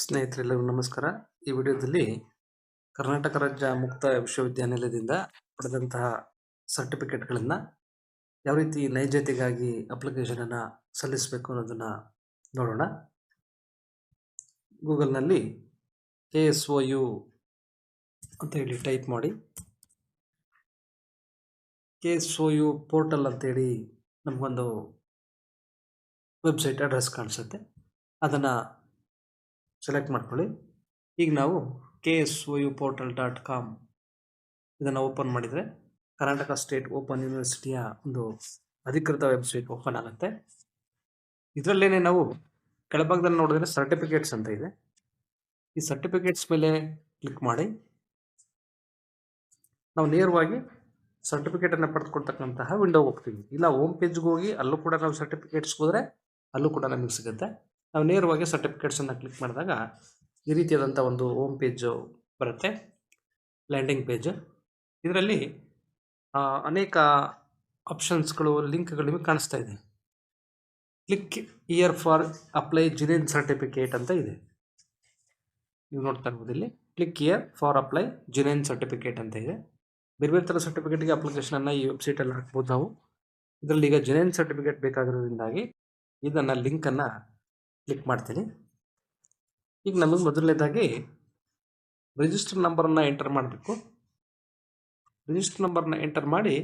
ಸ್ನೇಹಿತರೆಲ್ಲರಿಗೂ ನಮಸ್ಕಾರ. ಈ ವಿಡಿಯೋದಲ್ಲಿ ಕರ್ನಾಟಕ ರಾಜ್ಯ ಮುಕ್ತ ವಿಶ್ವವಿದ್ಯಾನಿಲಯದಿಂದ ಪಡೆದಂತಹ ಸರ್ಟಿಫಿಕೇಟ್ಗಳನ್ನು ಯಾವ ರೀತಿ ನೈಜತೆಗಾಗಿ ಅಪ್ಲಿಕೇಶನನ್ನು ಸಲ್ಲಿಸಬೇಕು ಅನ್ನೋದನ್ನು ನೋಡೋಣ. ಗೂಗಲ್ನಲ್ಲಿ KSOU ಅಂತ ಹೇಳಿ ಟೈಪ್ ಮಾಡಿ. KSOU ಪೋರ್ಟಲ್ ಅಂತೇಳಿ ನಮಗೊಂದು ವೆಬ್ಸೈಟ್ ಅಡ್ರೆಸ್ ಕಾಣಿಸುತ್ತೆ. ಅದನ್ನು ಸೆಲೆಕ್ಟ್ ಮಾಡ್ಕೊಳ್ಳಿ. ಈಗ ನಾವು KSOUportal.com ಇದನ್ನು ಓಪನ್ ಮಾಡಿದರೆ ಕರ್ನಾಟಕ ಸ್ಟೇಟ್ ಓಪನ್ ಯೂನಿವರ್ಸಿಟಿಯ ಒಂದು ಅಧಿಕೃತ ವೆಬ್ಸೈಟ್ ಓಪನ್ ಆಗುತ್ತೆ. ಇದರಲ್ಲೇನೆ ನಾವು ಕೆಳಭಾಗದಲ್ಲಿ ನೋಡಿದ್ರೆ ಸರ್ಟಿಫಿಕೇಟ್ಸ್ ಅಂತ ಇದೆ. ಈ ಸರ್ಟಿಫಿಕೇಟ್ಸ್ ಮೇಲೆ ಕ್ಲಿಕ್ ಮಾಡಿ ನಾವು ನೇರವಾಗಿ ಸರ್ಟಿಫಿಕೇಟನ್ನು ಪಡೆದುಕೊಳ್ತಕ್ಕಂತಹ ವಿಂಡೋ ಹೋಗ್ತೀವಿ. ಇಲ್ಲ ಹೋಮ್ ಪೇಜ್ಗೆ ಹೋಗಿ ಅಲ್ಲೂ ಕೂಡ ನಾವು ಸರ್ಟಿಫಿಕೇಟ್ಸ್ಗೆ ಹೋದರೆ ಅಲ್ಲೂ ಕೂಡ ನಮಗೆ ಸಿಗುತ್ತೆ. ನಾವು ನೇರವಾಗಿ ಸರ್ಟಿಫಿಕೇಟ್ಸನ್ನು ಕ್ಲಿಕ್ ಮಾಡಿದಾಗ ಈ ರೀತಿಯಾದಂಥ ಒಂದು ಹೋಮ್ ಪೇಜು ಬರುತ್ತೆ, ಲ್ಯಾಂಡಿಂಗ್ ಪೇಜ್. ಇದರಲ್ಲಿ ಅನೇಕ ಆಪ್ಷನ್ಸ್ಗಳು, ಲಿಂಕ್ಗಳು ನಿಮಗೆ ಕಾಣಿಸ್ತಾ ಇದೆ. Click year for apply ಜಿನೇನ್ certificate ಅಂತ ಇದೆ. ನೀವು ನೋಡ್ತಾ ಇರ್ಬೋದು ಇಲ್ಲಿ click year for apply ಜಿನೇನ್ certificate ಅಂತ ಇದೆ. ಬೇರೆ ಬೇರೆ ಥರ ಸರ್ಟಿಫಿಕೇಟ್ಗೆ ಅಪ್ಲಿಕೇಶನನ್ನು ಈ ವೆಬ್ಸೈಟಲ್ಲಿ ಹಾಕ್ಬೋದು ನಾವು. ಇದರಲ್ಲಿ ಈಗ ಜಿನೇನ್ ಸರ್ಟಿಫಿಕೇಟ್ ಬೇಕಾಗಿರೋದ್ರಿಂದಾಗಿ ಇದನ್ನು ಲಿಂಕನ್ನು ಕ್ಲಿಕ್ ಮಾಡ್ತೀನಿ. ಈಗ ನಮಗೆ ಮೊದಲನೇದಾಗಿ ರಿಜಿಸ್ಟರ್ ನಂಬರನ್ನು ಎಂಟರ್ ಮಾಡಬೇಕು. ರಿಜಿಸ್ಟರ್ ನಂಬರನ್ನ ಎಂಟರ್ ಮಾಡಿ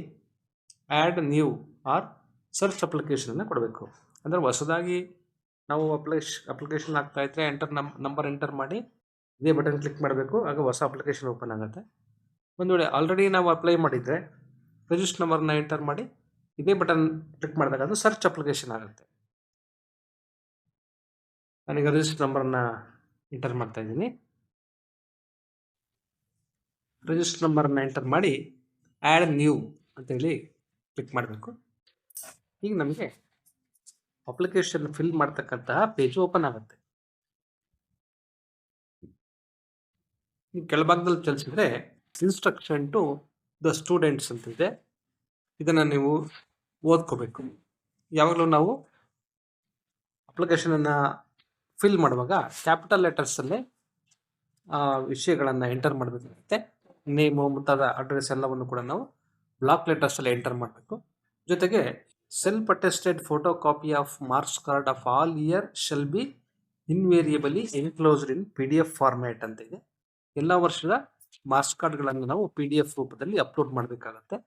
ಆ್ಯಡ್ ನ್ಯೂ ಆರ್ ಸರ್ಚ್ ಅಪ್ಲಿಕೇಶನನ್ನು ಕೊಡಬೇಕು. ಅಂದರೆ ಹೊಸದಾಗಿ ನಾವು ಅಪ್ಲಿಕೇಶನ್ ಆಗ್ತಾ ಇದ್ದರೆ ನಂಬರ್ ಎಂಟರ್ ಮಾಡಿ ಇದೇ ಬಟನ್ ಕ್ಲಿಕ್ ಮಾಡಬೇಕು. ಆಗ ಹೊಸ ಅಪ್ಲಿಕೇಶನ್ ಓಪನ್ ಆಗುತ್ತೆ. ಒಂದು ವೇಳೆ ಆಲ್ರೆಡಿ ನಾವು ಅಪ್ಲೈ ಮಾಡಿದರೆ ರಿಜಿಸ್ಟರ್ ನಂಬರನ್ನ ಎಂಟರ್ ಮಾಡಿ ಇದೇ ಬಟನ್ ಕ್ಲಿಕ್ ಮಾಡಿದಾಗ ಅದು ಸರ್ಚ್ ಅಪ್ಲಿಕೇಶನ್ ಆಗುತ್ತೆ. ನಾನೀಗ ರಿಜಿಸ್ಟರ್ ನಂಬರನ್ನು ಎಂಟರ್ ಮಾಡ್ತಾ ಇದ್ದೀನಿ. ರಿಜಿಸ್ಟರ್ ನಂಬರನ್ನು ಎಂಟರ್ ಮಾಡಿ ಆ್ಯಡ್ ನ್ಯೂ ಅಂತೇಳಿ ಕ್ಲಿಕ್ ಮಾಡಬೇಕು. ಈಗ ನಮಗೆ ಅಪ್ಲಿಕೇಶನ್ ಫಿಲ್ ಮಾಡ್ತಕ್ಕಂತಹ ಪೇಜ್ ಓಪನ್ ಆಗುತ್ತೆ. ನೀವು ಕೆಳಭಾಗದಲ್ಲಿ ಚಲಿಸಿದ್ರೆ ಇನ್ಸ್ಟ್ರಕ್ಷನ್ ಟು ದ ಸ್ಟೂಡೆಂಟ್ಸ್ ಅಂತ ಇದೆ. ಇದನ್ನು ನೀವು ಓದ್ಕೋಬೇಕು. ಯಾವಾಗಲೂ ನಾವು ಅಪ್ಲಿಕೇಶನನ್ನು ಫಿಲ್ ಮಾಡುವಾಗ ಕ್ಯಾಪಿಟಲ್ ಲೆಟರ್ಸಲ್ಲೇ ವಿಷಯಗಳನ್ನು ಎಂಟರ್ ಮಾಡಬೇಕಾಗುತ್ತೆ. ನೇಮು ಮುಂತಾದ ಅಡ್ರೆಸ್ ಎಲ್ಲವನ್ನು ಕೂಡ ನಾವು ಬ್ಲಾಕ್ ಲೆಟರ್ಸಲ್ಲಿ ಎಂಟರ್ ಮಾಡಬೇಕು. ಜೊತೆಗೆ self attested photo copy of marks card of all year shall be invariably enclosed in PDF format ಅಂತ ಇದೆ. ಎಲ್ಲ ವರ್ಷದ ಮಾರ್ಕ್ಸ್ ಕಾರ್ಡ್ಗಳನ್ನು ನಾವು PDF ರೂಪದಲ್ಲಿ ಅಪ್ಲೋಡ್ ಮಾಡಬೇಕಾಗತ್ತೆ.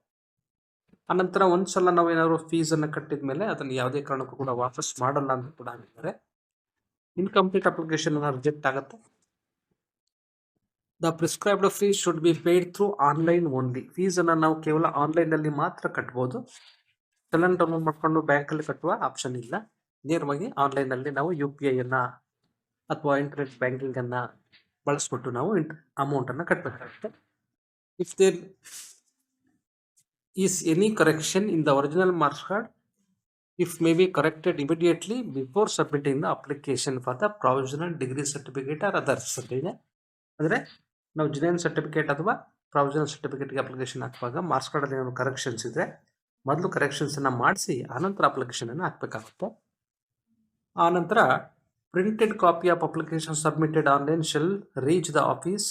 ಆನಂತರ ಒಂದ್ಸಲ ನಾವು ಏನಾದರೂ ಫೀಸನ್ನು ಕಟ್ಟಿದ ಮೇಲೆ ಅದನ್ನು ಯಾವುದೇ ಕಾರಣಕ್ಕೂ ಕೂಡ ವಾಪಸ್ ಮಾಡಲ್ಲ ಅಂತ ಕೂಡ ಹೇಳಿದ್ದಾರೆ. ಇನ್ಕಂಪ್ಲೀಟ್ ಅಪ್ಲಿಕೇಶನ್ ರಿಜೆಕ್ಟ್ ಆಗುತ್ತೆ. The prescribed fees should be paid through online only. ಫೀಸನ್ನು ನಾವು ಕೇವಲ ಆನ್ಲೈನಲ್ಲಿ ಮಾತ್ರ ಕಟ್ಬೋದು. ಚಲನ್ ಡೌನ್ಲೋಡ್ ಮಾಡಿಕೊಂಡು ಬ್ಯಾಂಕಲ್ಲಿ ಕಟ್ಟುವ ಆಪ್ಷನ್ ಇಲ್ಲ. ನೇರವಾಗಿ ಆನ್ಲೈನಲ್ಲಿ ನಾವು UPI ಅಥವಾ ಇಂಟರ್ನೆಟ್ ಬ್ಯಾಂಕಿಂಗನ್ನು ಬಳಸ್ಬಿಟ್ಟು ನಾವು ಅಮೌಂಟನ್ನು ಕಟ್ಟಬೇಕಾಗುತ್ತೆ. If there is any correction in the original marks card, if may be corrected immediately before submitting the application for the provisional degree certificate or others ಅಂತ ಇದೆ. ಅಂದರೆ ನಾವು ಜಿನೇನ್ ಸರ್ಟಿಫಿಕೇಟ್ ಅಥವಾ ಪ್ರಾವಿಷನಲ್ ಸರ್ಟಿಫಿಕೇಟ್ಗೆ ಅಪ್ಲಿಕೇಶನ್ ಹಾಕುವಾಗ ಮಾರ್ಕ್ಸ್ ಕಾರ್ಡಲ್ಲಿ ಏನಾದರೂ corrections ಇದ್ದರೆ ಮೊದಲು ಕರೆಕ್ಷನ್ಸನ್ನು ಮಾಡಿಸಿ ಆನಂತರ ಅಪ್ಲಿಕೇಶನನ್ನು ಹಾಕಬೇಕಾಗುತ್ತೆ. ಆನಂತರ printed copy of application submitted online shall reach the office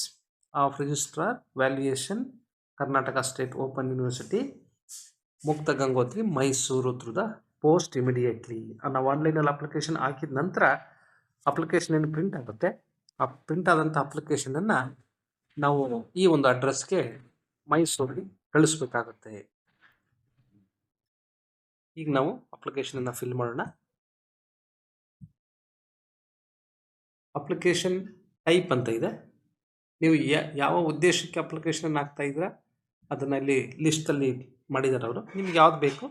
of registrar valuation Karnataka state open university Mukta Gangotri Mysuru through the post immediately. ನಾವು ಆನ್ಲೈನಲ್ಲಿ ಅಪ್ಲಿಕೇಶನ್ ಹಾಕಿದ ನಂತರ ಅಪ್ಲಿಕೇಶನ್ ಏನು ಪ್ರಿಂಟ್ ಆಗುತ್ತೆ, ಆ ಪ್ರಿಂಟ್ ಆದಂಥ ಅಪ್ಲಿಕೇಶನನ್ನು ನಾವು ಈ ಒಂದು ಅಡ್ರೆಸ್ಗೆ ಮೈಸೂರಿಗೆ ಕಳಿಸ್ಬೇಕಾಗುತ್ತೆ. ಈಗ ನಾವು ಅಪ್ಲಿಕೇಶನನ್ನು ಫಿಲ್ ಮಾಡೋಣ. ಅಪ್ಲಿಕೇಶನ್ ಟೈಪ್ ಅಂತ ಇದೆ. ನೀವು ಯಾವ ಉದ್ದೇಶಕ್ಕೆ ಅಪ್ಲಿಕೇಶನ್ ಹಾಕ್ತಾ ಇದ್ದೀರಾ ಅದನ್ನು ಇಲ್ಲಿ ಲಿಸ್ಟಲ್ಲಿ ಮಾಡಿದ್ದಾರೆ ಅವರು. ನಿಮ್ಗೆ ಯಾವ್ದು ಬೇಕು,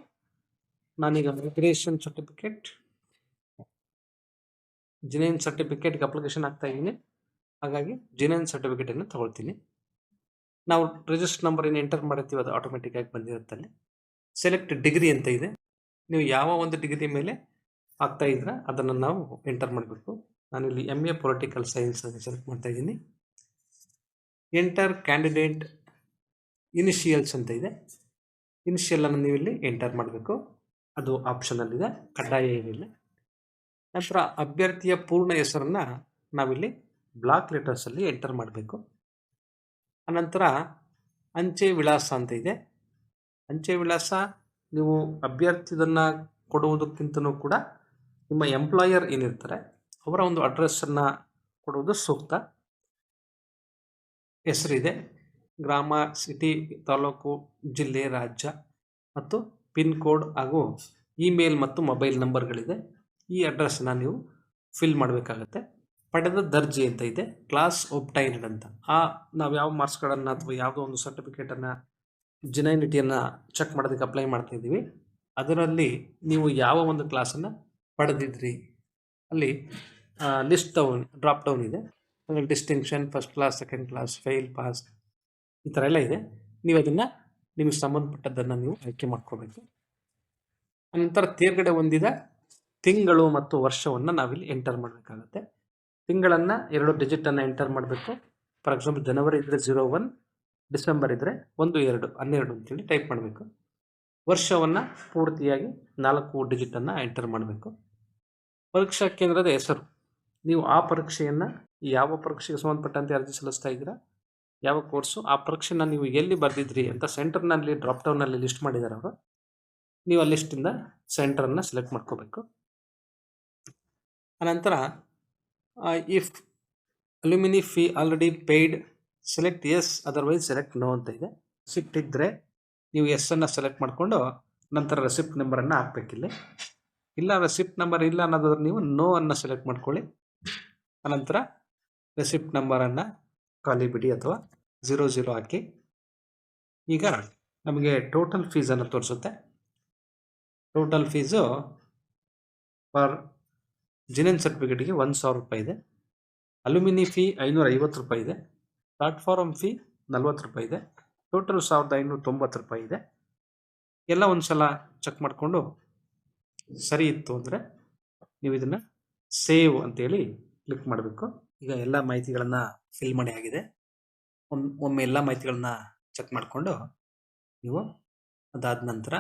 ನಾನೀಗ ಮೈಗ್ರೇಷನ್ ಸರ್ಟಿಫಿಕೇಟ್ ಜಿನೇನ್ ಸರ್ಟಿಫಿಕೇಟ್ಗೆ ಅಪ್ಲಿಕೇಶನ್ ಹಾಕ್ತಾ ಇದ್ದೀನಿ. ಹಾಗಾಗಿ ಜಿನೇನ್ ಸರ್ಟಿಫಿಕೇಟನ್ನು ತಗೊಳ್ತೀನಿ. ನಾವು ರಿಜಿಸ್ಟರ್ ನಂಬರ್ ಏನು ಎಂಟರ್ ಮಾಡಿರ್ತೀವಿ ಅದು ಆಟೋಮೆಟಿಕ್ಕಾಗಿ ಬಂದಿರುತ್ತೆ. ಅಲ್ಲಿ ಸೆಲೆಕ್ಟ್ ಡಿಗ್ರಿ ಅಂತ ಇದೆ. ನೀವು ಯಾವ ಒಂದು ಡಿಗ್ರಿ ಮೇಲೆ ಆಗ್ತಾ ಇದ್ರೆ ಅದನ್ನು ನಾವು ಎಂಟರ್ ಮಾಡಬೇಕು. ನಾನಿಲ್ಲಿ MA ಪೊಲಿಟಿಕಲ್ ಸೈನ್ಸ್ ಅಂತ ಸೆಲೆಕ್ಟ್ ಮಾಡ್ತಾ ಇದ್ದೀನಿ. ಎಂಟರ್ ಕ್ಯಾಂಡಿಡೇಟ್ ಇನಿಷಿಯಲ್ಸ್ ಅಂತ ಇದೆ. ಇನಿಷಿಯಲನ್ನು ನೀವು ಇಲ್ಲಿ ಎಂಟರ್ ಮಾಡಬೇಕು. ಅದು ಆಪ್ಷನಲ್ಲಿದೆ, ಕಡ್ಡಾಯ ಏನಿಲ್ಲ. ನಂತರ ಅಭ್ಯರ್ಥಿಯ ಪೂರ್ಣ ಹೆಸರನ್ನು ನಾವಿಲ್ಲಿ ಬ್ಲಾಕ್ ಲೆಟರ್ಸಲ್ಲಿ ಎಂಟರ್ ಮಾಡಬೇಕು. ಅನಂತರ ಅಂಚೆ ವಿಳಾಸ ಅಂತ ಇದೆ. ಅಂಚೆ ವಿಳಾಸ ನೀವು ಅಭ್ಯರ್ಥಿದನ್ನು ಕೊಡುವುದಕ್ಕಿಂತಲೂ ಕೂಡ ನಿಮ್ಮ ಎಂಪ್ಲಾಯರ್ ಏನಿರ್ತಾರೆ ಅವರ ಒಂದು ಅಡ್ರೆಸ್ಸನ್ನು ಕೊಡುವುದು ಸೂಕ್ತ. ಹೆಸರಿದೆ, ಗ್ರಾಮ, ಸಿಟಿ, ತಾಲೂಕು, ಜಿಲ್ಲೆ, ರಾಜ್ಯ ಮತ್ತು ಪಿನ್ ಕೋಡ್ ಹಾಗೂ ಇಮೇಲ್ ಮತ್ತು ಮೊಬೈಲ್ ನಂಬರ್ಗಳಿದೆ. ಈ ಅಡ್ರೆಸ್ಸನ್ನು ನೀವು ಫಿಲ್ ಮಾಡಬೇಕಾಗತ್ತೆ. ಪಡೆದ ದರ್ಜೆ ಅಂತ ಇದೆ, ಕ್ಲಾಸ್ ಒಬ್ಟೈನ್ಡ್ ಅಂತ. ನಾವು ಯಾವ ಮಾರ್ಕ್ಸ್ಗಳನ್ನು ಅಥವಾ ಯಾವುದೋ ಒಂದು ಸರ್ಟಿಫಿಕೇಟನ್ನು ಜೆನ್ಯೂನಿಟಿಯನ್ನು ಚೆಕ್ ಮಾಡೋದಕ್ಕೆ ಅಪ್ಲೈ ಮಾಡ್ತಾ ಇದ್ದೀವಿ, ಅದರಲ್ಲಿ ನೀವು ಯಾವ ಒಂದು ಕ್ಲಾಸನ್ನು ಪಡೆದಿದ್ರಿ ಅಲ್ಲಿ ಲಿಸ್ಟ್ ಡ್ರಾಪ್ ಡೌನ್ ಇದೆ. ಅಂದರೆ distinction, first class, second class, fail, pass, ಈ ಥರ ಎಲ್ಲ ಇದೆ. ನೀವು ಅದನ್ನು ನಿಮಗೆ ಸಂಬಂಧಪಟ್ಟದ್ದನ್ನು ನೀವು ಆಯ್ಕೆ ಮಾಡ್ಕೋಬೇಕು. ಅನಂತರ ತೇರ್ಗಡೆ ಹೊಂದಿದ ತಿಂಗಳು ಮತ್ತು ವರ್ಷವನ್ನು ನಾವಿಲ್ಲಿ ಎಂಟರ್ ಮಾಡಬೇಕಾಗುತ್ತೆ. ತಿಂಗಳನ್ನು 2 ಡಿಜಿಟನ್ನು ಎಂಟರ್ ಮಾಡಬೇಕು. ಫಾರ್ ಎಕ್ಸಾಂಪಲ್ ಜನವರಿ ಇದ್ದರೆ 01, ಡಿಸೆಂಬರ್ ಇದ್ದರೆ 12 ಅಂತೇಳಿ ಟೈಪ್ ಮಾಡಬೇಕು. ವರ್ಷವನ್ನು ಪೂರ್ತಿಯಾಗಿ 4 ಡಿಜಿಟನ್ನು ಎಂಟರ್ ಮಾಡಬೇಕು. ಪರೀಕ್ಷಾ ಕೇಂದ್ರದ ಹೆಸರು, ನೀವು ಆ ಪರೀಕ್ಷೆಯನ್ನು ಯಾವ ಪರೀಕ್ಷೆಗೆ ಸಂಬಂಧಪಟ್ಟಂತೆ ಅರ್ಜಿ ಸಲ್ಲಿಸ್ತಾ ಇದ್ದೀರಾ, ಯಾವ ಕೋರ್ಸು, ಆ ಪರೀಕ್ಷೆನ ನೀವು ಎಲ್ಲಿ ಬರೆದಿದ್ರಿ ಅಂತ ಸೆಂಟರ್ನಲ್ಲಿ ಡ್ರಾಪ್ ಡೌನಲ್ಲಿ ಲಿಸ್ಟ್ ಮಾಡಿದ್ದಾರೆ ಅವರು. ನೀವು ಆ ಲಿಸ್ಟಿಂದ ಸೆಂಟರನ್ನು ಸೆಲೆಕ್ಟ್ ಮಾಡ್ಕೋಬೇಕು. ಅನಂತರ if alumni fee already paid select yes, otherwise select no ಅಂತ ಇದೆ. ರೆಸಿಪ್ಟ್ ಇದ್ದರೆ ನೀವು ಎಸ್ಸನ್ನು ಸೆಲೆಕ್ಟ್ ಮಾಡಿಕೊಂಡು ನಂತರ ರೆಸಿಪ್ಟ್ ನಂಬರನ್ನು ಹಾಕಬೇಕಿಲ್ಲ. ಇಲ್ಲ ರೆಸಿಪ್ಟ್ ನಂಬರ್ ಇಲ್ಲ ಅನ್ನೋದಾದ್ರೆ ನೀವು ನೋ ಅನ್ನು ಸೆಲೆಕ್ಟ್ ಮಾಡ್ಕೊಳ್ಳಿ. ಅನಂತರ ರೆಸಿಪ್ಟ್ ನಂಬರನ್ನು ಖಾಲಿ ಬಿಡಿ ಅಥವಾ 00 ಹಾಕಿ. ಈಗ ನಮಗೆ ಟೋಟಲ್ ಫೀಸನ್ನು ತೋರಿಸುತ್ತೆ. ಟೋಟಲ್ ಫೀಸು ಫಾರ್ ಜಿನೆನ್ ಸರ್ಟಿಫಿಕೇಟಿಗೆ 1000 ರೂಪಾಯಿ ಇದೆ. ಅಲ್ಯೂಮಿನಿ ಫೀ 550 ರೂಪಾಯಿ ಇದೆ. ಪ್ಲಾಟ್ಫಾರ್ಮ್ ಫೀ 40 ರೂಪಾಯಿ ಇದೆ. ಟೋಟಲ್ 1590 ರೂಪಾಯಿ ಇದೆ. ಎಲ್ಲ ಒಂದು ಸಲ ಚೆಕ್ ಮಾಡಿಕೊಂಡು ಸರಿ ಇತ್ತು ಅಂದರೆ ನೀವು ಇದನ್ನು ಸೇವ್ ಅಂತೇಳಿ ಕ್ಲಿಕ್ ಮಾಡಬೇಕು. ಈಗ ಎಲ್ಲ ಮಾಹಿತಿಗಳನ್ನು ಫಿಲ್ ಮಾಡಿ ಆಗಿದೆ. ಒಮ್ಮೆ ಎಲ್ಲ ಮಾಹಿತಿಗಳನ್ನ ಚೆಕ್ ಮಾಡಿಕೊಂಡು ನೀವು ಅದಾದ ನಂತರ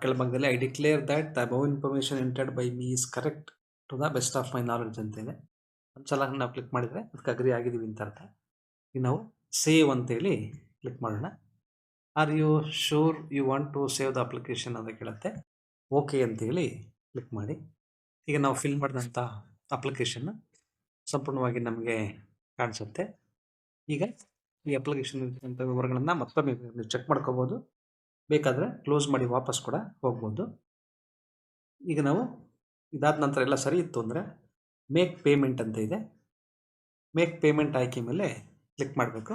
ಕೆಳಭಾಗದಲ್ಲಿ I declare that the above information entered by me is correct to the best of my knowledge ಅಂತ ಇದೆ. ಒಂದು ಸಲ ನಾವು ಕ್ಲಿಕ್ ಮಾಡಿದರೆ ಅದಕ್ಕೆ ಅಗ್ರಿ ಆಗಿದ್ದೀವಿ ಅಂತ ಅರ್ಥ. ಈಗ ನಾವು ಸೇವ್ ಅಂತೇಳಿ ಕ್ಲಿಕ್ ಮಾಡೋಣ. Are you sure you want to save the application ಅಂತ ಕೇಳುತ್ತೆ. ಓಕೆ ಅಂತೇಳಿ ಕ್ಲಿಕ್ ಮಾಡಿ. ಈಗ ನಾವು ಫಿಲ್ ಮಾಡಿದಂಥ ಅಪ್ಲಿಕೇಶನ್ ಸಂಪೂರ್ಣವಾಗಿ ನಮಗೆ ಕಾಣಿಸುತ್ತೆ. ಈಗ ಈ ಅಪ್ಲಿಕೇಶನ್ ಇರ್ತಕ್ಕಂಥ ವಿವರಗಳನ್ನು ಮತ್ತೊಮ್ಮೆ ನೀವು ಚೆಕ್ ಮಾಡ್ಕೋಬೋದು. ಬೇಕಾದರೆ ಕ್ಲೋಸ್ ಮಾಡಿ ವಾಪಸ್ ಕೂಡ ಹೋಗ್ಬೋದು. ಈಗ ನಾವು ಇದಾದ ನಂತರ ಎಲ್ಲ ಸರಿ ಇತ್ತು ಅಂದರೆ ಮೇಕ್ ಪೇಮೆಂಟ್ ಅಂತ ಇದೆ. ಮೇಕ್ ಪೇಮೆಂಟ್ ಆಯ್ಕೆ ಮೇಲೆ ಕ್ಲಿಕ್ ಮಾಡಬೇಕು.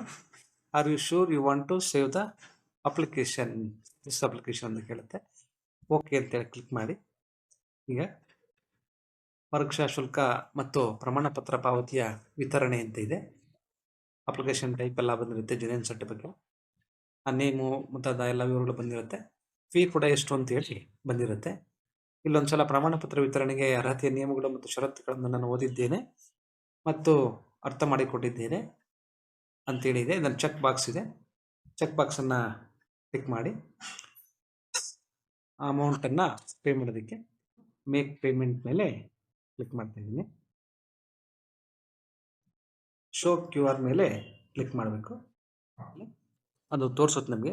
Are you sure you want to save the application this application ಅಂತ ಕೇಳುತ್ತೆ. ಓಕೆ ಅಂತೇಳಿ ಕ್ಲಿಕ್ ಮಾಡಿ. ಈಗ ಪರೀಕ್ಷಾ ಶುಲ್ಕ ಮತ್ತು ಪ್ರಮಾಣ ಪತ್ರ ಪಾವತಿಯ ವಿತರಣೆ ಅಂತ ಇದೆ. ಅಪ್ಲಿಕೇಶನ್ ಟೈಪ್ ಎಲ್ಲ ಬಂದಿರುತ್ತೆ, ಜೆನ್ಯೂನ್ ಸರ್ಟಿಫಿಕೇಟ್, ಆ ನೇಮು ಮುಂತಾದ ಎಲ್ಲ ವಿವರಗಳು ಬಂದಿರುತ್ತೆ. ಫೀ ಕೂಡ ಎಷ್ಟು ಅಂತೇಳಿ ಬಂದಿರುತ್ತೆ. ಇಲ್ಲೊಂದು ಸಲ ಪ್ರಮಾಣ ಪತ್ರ ವಿತರಣೆಗೆ ಅರ್ಹತೆಯ ನಿಯಮಗಳು ಮತ್ತು ಷರತ್ತುಗಳನ್ನು ನಾನು ಓದಿದ್ದೇನೆ ಮತ್ತು ಅರ್ಥ ಮಾಡಿಕೊಟ್ಟಿದ್ದೇನೆ ಅಂತೇಳಿ ಇದೆ. ಇದನ್ನು ಚೆಕ್ ಬಾಕ್ಸ್ ಇದೆ. ಚೆಕ್ ಬಾಕ್ಸನ್ನು ಕ್ಲಿಕ್ ಮಾಡಿ ಆ ಅಮೌಂಟನ್ನು ಪೇ ಮಾಡೋದಕ್ಕೆ ಮೇಕ್ ಪೇಮೆಂಟ್ ಮೇಲೆ ಕ್ಲಿಕ್ ಮಾಡ್ತಾ ಇದ್ದೀನಿ. ಶೋ QR ಮೇಲೆ ಕ್ಲಿಕ್ ಮಾಡಬೇಕು. ಅದು ತೋರಿಸುತ್ತೆ ನಮಗೆ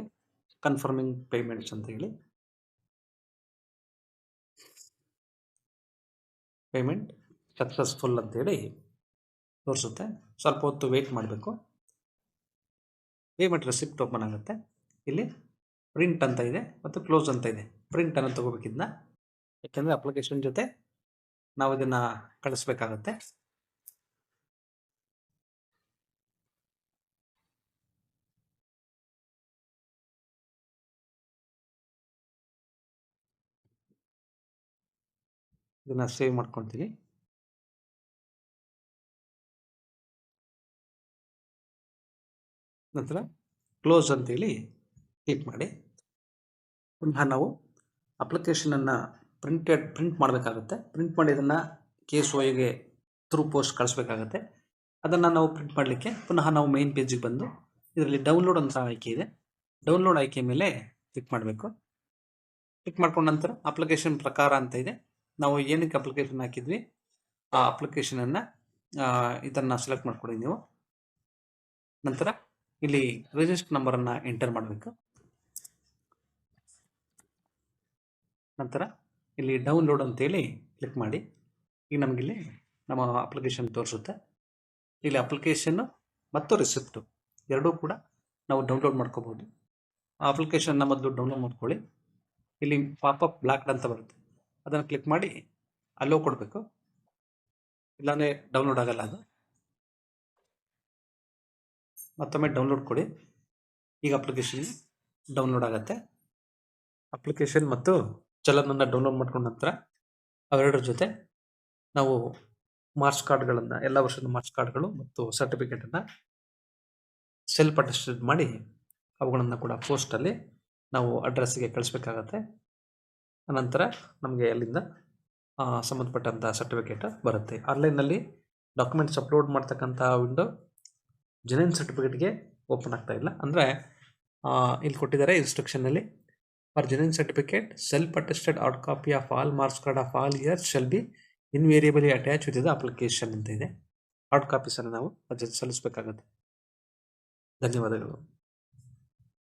ಕನ್ಫರ್ಮಿಂಗ್ ಪೇಮೆಂಟ್ಸ್ ಅಂತ ಹೇಳಿ. ಪೇಮೆಂಟ್ ಸಕ್ಸಸ್ಫುಲ್ ಅಂತೇಳಿ ತೋರಿಸುತ್ತೆ. ಸ್ವಲ್ಪ ಹೊತ್ತು ವೆಯ್ಟ್ ಮಾಡಬೇಕು. ಪೇಮೆಂಟ್ ರೆಸಿಪ್ಟ್ ಓಪನ್ ಆಗುತ್ತೆ. ಇಲ್ಲಿ ಪ್ರಿಂಟ್ ಅಂತ ಇದೆ ಮತ್ತು ಕ್ಲೋಸ್ ಅಂತ ಇದೆ. ಪ್ರಿಂಟನ್ನು ತೊಗೋಬೇಕಿದ್ನ, ಯಾಕೆಂದರೆ ಅಪ್ಲಿಕೇಶನ್ ಜೊತೆ ನಾವು ಇದನ್ನು ಕಳಿಸ್ಬೇಕಾಗತ್ತೆ. ಇದನ್ನು ಸೇವ್ ಮಾಡ್ಕೊತೀನಿ. ನಂತರ ಕ್ಲೋಸ್ ಅಂತೇಳಿ ಕ್ಲಿಕ್ ಮಾಡಿ. ಪುನಃ ನಾವು ಅಪ್ಲಿಕೇಶನನ್ನು ಪ್ರಿಂಟ್ ಮಾಡಬೇಕಾಗುತ್ತೆ. ಪ್ರಿಂಟ್ ಮಾಡಿ ಇದನ್ನು KSOIಗೆ ಥ್ರೂ ಪೋಸ್ಟ್ ಕಳಿಸ್ಬೇಕಾಗತ್ತೆ. ಅದನ್ನು ನಾವು ಪ್ರಿಂಟ್ ಮಾಡಲಿಕ್ಕೆ ಪುನಃ ನಾವು ಮೈನ್ ಪೇಜಿಗೆ ಬಂದು ಇದರಲ್ಲಿ ಡೌನ್ಲೋಡ್ ಅಂತ ಆಯ್ಕೆ ಇದೆ. ಡೌನ್ಲೋಡ್ ಆಯ್ಕೆ ಮೇಲೆ ಕ್ಲಿಕ್ ಮಾಡಬೇಕು. ಕ್ಲಿಕ್ ಮಾಡ್ಕೊಂಡ ನಂತರ ಅಪ್ಲಿಕೇಶನ್ ಪ್ರಕಾರ ಅಂತ ಇದೆ. ನಾವು ಏನಕ್ಕೆ ಅಪ್ಲಿಕೇಶನ್ ಹಾಕಿದ್ವಿ ಆ ಅಪ್ಲಿಕೇಶನನ್ನು ಇದನ್ನು ಸೆಲೆಕ್ಟ್ ಮಾಡ್ಕೊಳ್ಳಿ ನೀವು. ನಂತರ ಇಲ್ಲಿ ರಿಜಿಸ್ಟರ್ ನಂಬರನ್ನು ಎಂಟರ್ ಮಾಡಬೇಕು. ನಂತರ ಇಲ್ಲಿ ಡೌನ್ಲೋಡ್ ಅಂತೇಳಿ ಕ್ಲಿಕ್ ಮಾಡಿ. ಈಗ ನಮಗಿಲ್ಲಿ ನಮ್ಮ ಅಪ್ಲಿಕೇಶನ್ ತೋರಿಸುತ್ತೆ. ಇಲ್ಲಿ ಅಪ್ಲಿಕೇಶನ್ನು ಮತ್ತು ರಿಸಿಪ್ಟು ಎರಡೂ ಕೂಡ ನಾವು ಡೌನ್ಲೋಡ್ ಮಾಡ್ಕೋಬೋದು. ಆ ಅಪ್ಲಿಕೇಶನ್ನ ಮೊದಲು ಡೌನ್ಲೋಡ್ ಮಾಡ್ಕೊಳ್ಳಿ. ಇಲ್ಲಿ ಪಾಪಪ್ ಬ್ಲಾಕ್ಡ್ ಅಂತ ಬರುತ್ತೆ, ಅದನ್ನು ಕ್ಲಿಕ್ ಮಾಡಿ ಅಲ್ಲೋ ಕೊಡಬೇಕು, ಇಲ್ಲಾಂದರೆ ಡೌನ್ಲೋಡ್ ಆಗಲ್ಲ ಅದು. ಮತ್ತೊಮ್ಮೆ ಡೌನ್ಲೋಡ್ ಕೊಡಿ. ಈಗ ಅಪ್ಲಿಕೇಶನ್ ಡೌನ್ಲೋಡ್ ಆಗುತ್ತೆ. ಅಪ್ಲಿಕೇಶನ್ ಮತ್ತು ಚಲನನ್ನು ಡೌನ್ಲೋಡ್ ಮಾಡ್ಕೊಂಡ ನಂತರ ಅವೆರಡರ ಜೊತೆ ನಾವು ಮಾರ್ಕ್ಸ್ ಕಾರ್ಡ್ಗಳನ್ನು, ಎಲ್ಲ ವರ್ಷದ ಮಾರ್ಕ್ಸ್ ಕಾರ್ಡ್ಗಳು ಮತ್ತು ಸರ್ಟಿಫಿಕೇಟನ್ನು ಸೆಲ್ಫ್ ಅಟೆಸ್ಟೆಡ್ ಮಾಡಿ ಅವುಗಳನ್ನು ಕೂಡ ಪೋಸ್ಟಲ್ಲಿ ನಾವು ಅಡ್ರೆಸ್ಸಿಗೆ ಕಳಿಸ್ಬೇಕಾಗತ್ತೆ. ಅನಂತರ ನಮಗೆ ಅಲ್ಲಿಂದ ಸಂಬಂಧಪಟ್ಟಂಥ ಸರ್ಟಿಫಿಕೇಟ್ ಬರುತ್ತೆ. ಆನ್ಲೈನಲ್ಲಿ ಡಾಕ್ಯುಮೆಂಟ್ಸ್ ಅಪ್ಲೋಡ್ ಮಾಡ್ತಕ್ಕಂಥ ವಿಂಡೋ ಜೆನ್ಯುಯಿನ್ ಸರ್ಟಿಫಿಕೇಟ್ಗೆ ಓಪನ್ ಆಗ್ತಾ ಇಲ್ಲ. ಅಂದರೆ ಇಲ್ಲಿ ಕೊಟ್ಟಿದ್ದಾರೆ ಇನ್ಸ್ಟ್ರಕ್ಷನ್ನಲ್ಲಿ, for genuine certificate self attested hard copy of all marks card of all years shall be invariably attach with the application ಅಂತ ಇದೆ. ಹಾರ್ಡ್ ಕಾಪೀಸನ್ನು ನಾವು ಸಲ್ಲಿಸಬೇಕಾಗತ್ತೆ. ಧನ್ಯವಾದಗಳು.